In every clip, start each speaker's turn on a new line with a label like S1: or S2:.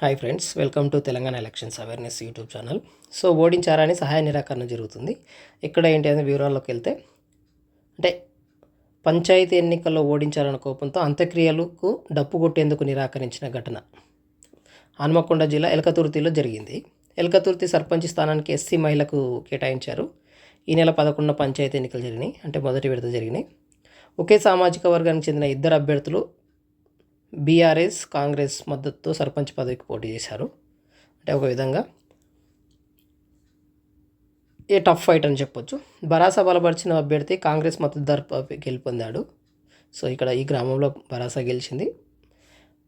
S1: Hi friends, welcome to Telangana elections awareness YouTube channel. So ఓడించారని సహాయ నిరాకరణ జరుగుతుంది. ఇక్కడ ఏంటి అనే వివరాల్లోకి వెళ్తే, అంటే పంచాయతీ ఎన్నికల్లో ఓడించారన్న కోపంతో అంత్యక్రియలకు డప్పు కొట్టేందుకు నిరాకరించిన ఘటన హన్మకొండ జిల్లా ఎల్కతుర్తిలో జరిగింది. ఎల్కతుర్తి సర్పంచ్ స్థానానికి ఎస్సీ మహిళకు కేటాయించారు. ఈ నెల 11న పంచాయతీ ఎన్నికలు జరిగినాయి, అంటే మొదటి విడత జరిగినాయి. ఒకే సామాజిక వర్గానికి చెందిన ఇద్దరు అభ్యర్థులు బీఆర్ఎస్ కాంగ్రెస్ మద్దతుతో సర్పంచ్ పదవికి పోటీ చేశారు. అంటే ఒక విధంగా టఫ్ ఫైట్ అని చెప్పొచ్చు. బరాస బలపరిచిన అభ్యర్థి కాంగ్రెస్ మద్దతుదారు గెలుపొందాడు. సో ఇక్కడ ఈ గ్రామంలో బరాస గెలిచింది.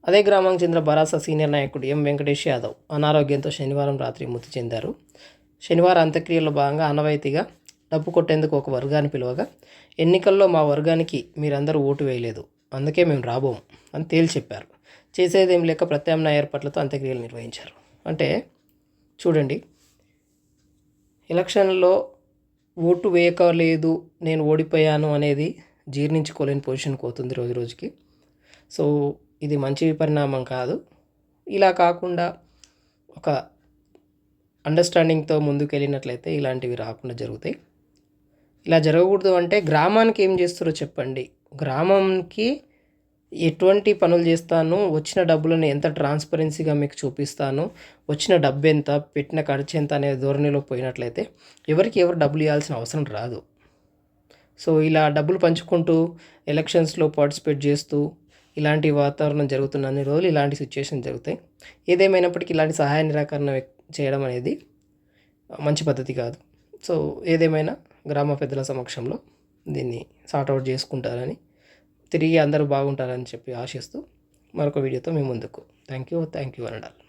S1: అదే గ్రామానికి చెందిన బరాస సీనియర్ నాయకుడు ఎం వెంకటేష్ యాదవ్ అనారోగ్యంతో శనివారం రాత్రి మృతి చెందారు. శనివారం అంత్యక్రియల్లో భాగంగా ఆనవాయితీగా డప్పు కొట్టేందుకు ఒక వర్గాన్ని పిలువగా, ఎన్నికల్లో మా వర్గానికి మీరందరూ ఓటు వేయలేదు, అందుకే మేము రాబోము అని తేల్చి చెప్పారు. చేసేదేం లేక ప్రత్యామ్నాయ ఏర్పాట్లతో అంత్యక్రియలు నిర్వహించారు. అంటే చూడండి, ఎలక్షన్లో ఓటు వేయకలేదు, నేను ఓడిపోయాను అనేది జీర్ణించుకోలేని పొజిషన్కి పోతుంది రోజు రోజుకి. సో ఇది మంచి పరిణామం కాదు. ఇలా కాకుండా ఒక అండర్స్టాండింగ్తో ముందుకు వెళ్ళినట్లయితే ఇలాంటివి రాకుండా జరుగుతాయి. ఇలా జరగకూడదు అంటే గ్రామానికి ఏం చేస్తారో చెప్పండి. గ్రామంకి ఎటువంటి పనులు చేస్తాను, వచ్చిన డబ్బులను ఎంత ట్రాన్స్పరెన్సీగా మీకు చూపిస్తాను, వచ్చిన డబ్బు ఎంత, పెట్టిన ఖర్చు ఎంత అనే ధోరణిలో పోయినట్లయితే ఎవరికి ఎవరు డబ్బులు ఇవ్వాల్సిన అవసరం రాదు. సో ఇలా డబ్బులు పంచుకుంటూ ఎలక్షన్స్లో పార్టిసిపేట్ చేస్తూ ఇలాంటి వాతావరణం జరుగుతున్న అన్ని రోజులు ఇలాంటి సిచ్యువేషన్ జరుగుతాయి. ఏదేమైనప్పటికీ ఇలాంటి సహాయ నిరాకరణ చేయడం అనేది మంచి పద్ధతి కాదు. సో ఏదేమైనా గ్రామ పెద్దల సమక్షంలో దీన్ని సార్ట్అవుట్ చేసుకుంటారని, తిరిగి అందరూ బాగుంటారని చెప్పి ఆశిస్తూ మరొక వీడియోతో మీ ముందుకు. Thank you అనడాలి.